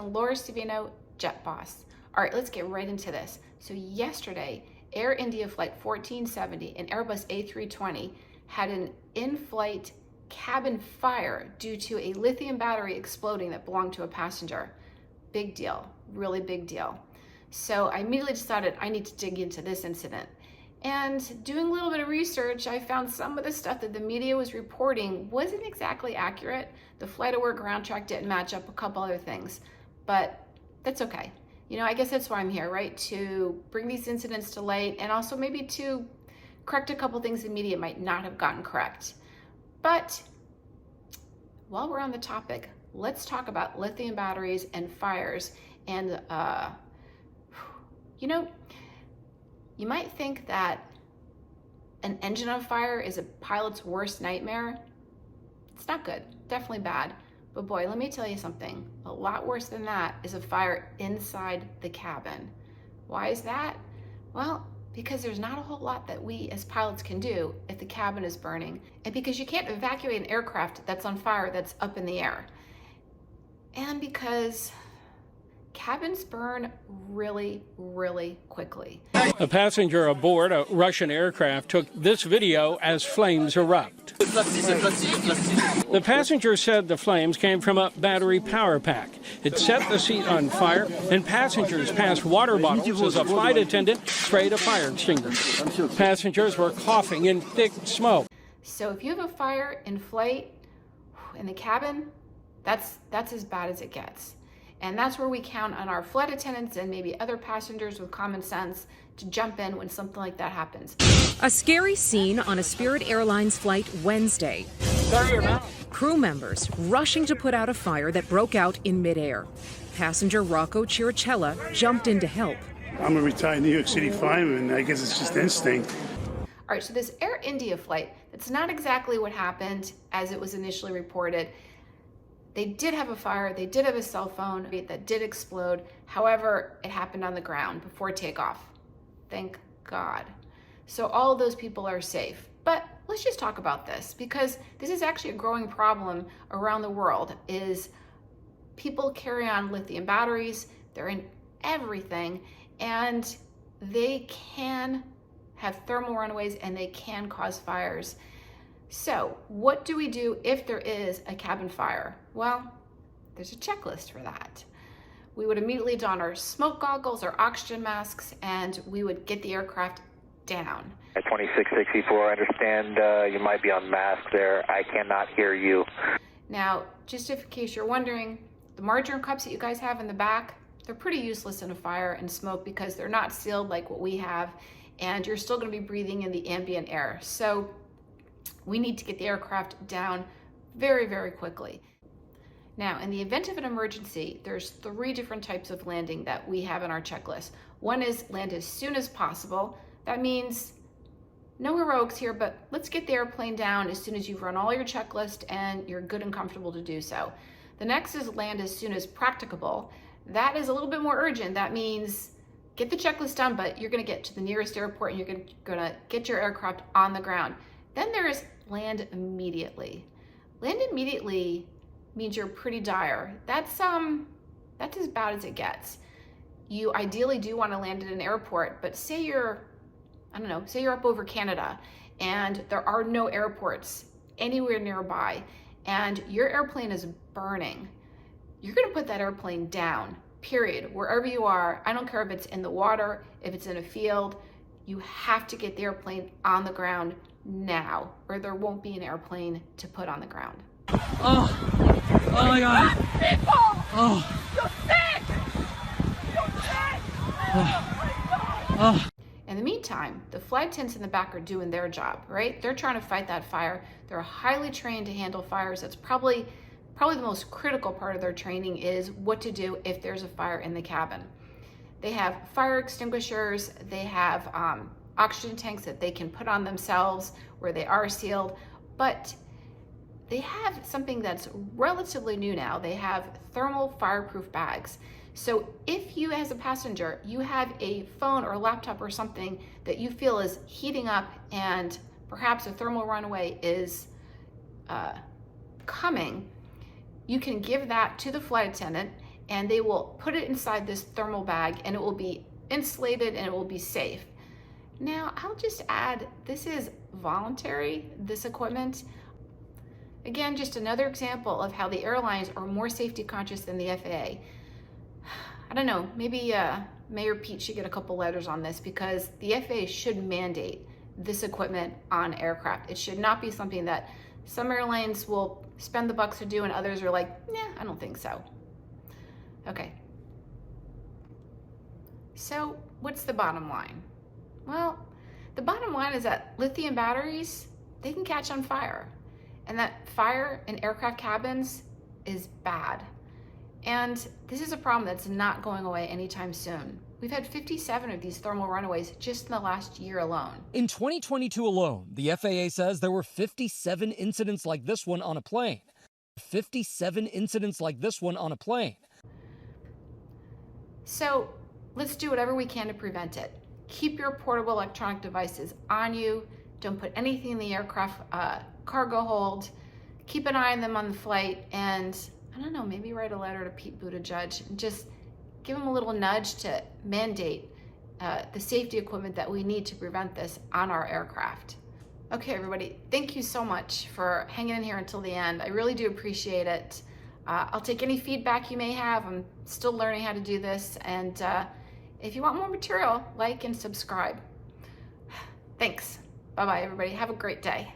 Captain Laura Savino, Jet Boss. All right, let's get right into this. So yesterday, Air India Flight 1470 and Airbus A320 had an in-flight cabin fire due to a lithium battery exploding that belonged to a passenger. Big deal, really big deal. So I immediately decided I need to dig into this incident. And doing a little bit of research, I found some of the stuff that the media was reporting wasn't exactly accurate. The flight aware ground track didn't match up, a couple other things, but that's okay. You know, I guess that's why I'm here, right? To bring these incidents to light and also maybe to correct a couple things the media might not have gotten correct. But while we're on the topic, let's talk about lithium batteries and fires. And, you know, you might think that an engine on fire is a pilot's worst nightmare. It's not good, definitely bad. But boy, let me tell you something. A lot worse than that is a fire inside the cabin. Why is that? Well, because there's not a whole lot that we as pilots can do if the cabin is burning, and because you can't evacuate an aircraft that's on fire that's up in the air. And because cabins burn really, really quickly. A passenger aboard a Russian aircraft took this video as flames erupt. The passenger said the flames came from a battery power pack. It set the seat on fire, and passengers passed water bottles as a flight attendant sprayed a fire extinguisher. Passengers were coughing in thick smoke. So if you have a fire in flight, in the cabin, that's as bad as it gets. And that's where we count on our flight attendants and maybe other passengers with common sense to jump in when something like that happens. A scary scene on a Spirit Airlines flight Wednesday. Crew members rushing to put out a fire that broke out in midair. Passenger Rocco Chiricella jumped in to help. I'm a retired New York City fireman. I guess it's just instinct. All right, so this Air India flight, that's not exactly what happened as it was initially reported. They did have a fire, they did have a cell phone that did explode. However, it happened on the ground before takeoff. Thank God. So all of those people are safe. But let's just talk about this, because this is actually a growing problem around the world, is people carry on lithium batteries, they're in everything, and they can have thermal runaways and they can cause fires. So what do we do if there is a cabin fire? Well, there's a checklist for that. We would immediately don our smoke goggles, our oxygen masks, and we would get the aircraft down. At 2664, I understand you might be on mask there. I cannot hear you. Now, just in case you're wondering, the margarine cups that you guys have in the back, they're pretty useless in a fire and smoke because they're not sealed like what we have, and you're still going to be breathing in the ambient air. So we need to get the aircraft down very, very quickly. Now, in the event of an emergency, there's 3 different types of landing that we have in our checklist. One is land as soon as possible. That means no heroics here, but let's get the airplane down as soon as you've run all your checklist and you're good and comfortable to do so. The next is land as soon as practicable. That is a little bit more urgent. That means get the checklist done, but you're gonna get to the nearest airport and you're gonna get your aircraft on the ground. Then there's land immediately. Land immediately means you're pretty dire. That's as bad as it gets. You ideally do want to land at an airport, but say you're, I don't know, say you're up over Canada and there are no airports anywhere nearby and your airplane is burning. You're gonna put that airplane down, period, wherever you are. I don't care if it's in the water, if it's in a field, you have to get the airplane on the ground now, or there won't be an airplane to put on the ground. Oh my God. People! Oh. You're sick! You're sick! Oh. In the meantime, the flight attendants in the back are doing their job, right? They're trying to fight that fire. They're highly trained to handle fires. That's probably the most critical part of their training is what to do if there's a fire in the cabin. They have fire extinguishers, they have oxygen tanks that they can put on themselves where they are sealed, but they have something that's relatively new now. They have thermal fireproof bags. So if you as a passenger, you have a phone or a laptop or something that you feel is heating up and perhaps a thermal runaway is coming, you can give that to the flight attendant and they will put it inside this thermal bag, and it will be insulated and it will be safe. Now, I'll just add, this is voluntary, this equipment. Again, just another example of how the airlines are more safety conscious than the FAA. I don't know, maybe Mayor Pete should get a couple letters on this, because the FAA should mandate this equipment on aircraft. It should not be something that some airlines will spend the bucks to do and others are like, yeah, I don't think so. Okay. So what's the bottom line? Well, the bottom line is that lithium batteries, they can catch on fire. And that fire in aircraft cabins is bad. And this is a problem that's not going away anytime soon. We've had 57 of these thermal runaways just in the last year alone. In 2022 alone, the FAA says there were 57 incidents like this one on a plane. 57 incidents like this one on a plane. So let's do whatever we can to prevent it. Keep your portable electronic devices on you. Don't put anything in the aircraft cargo hold. Keep an eye on them on the flight, and I don't know, maybe write a letter to Pete Buttigieg and just give him a little nudge to mandate the safety equipment that we need to prevent this on our aircraft. Okay, everybody, thank you so much for hanging in here until the end. I really do appreciate it. I'll take any feedback you may have. I'm still learning how to do this, and if you want more material, like and subscribe. Thanks. Bye-bye, everybody. Have a great day.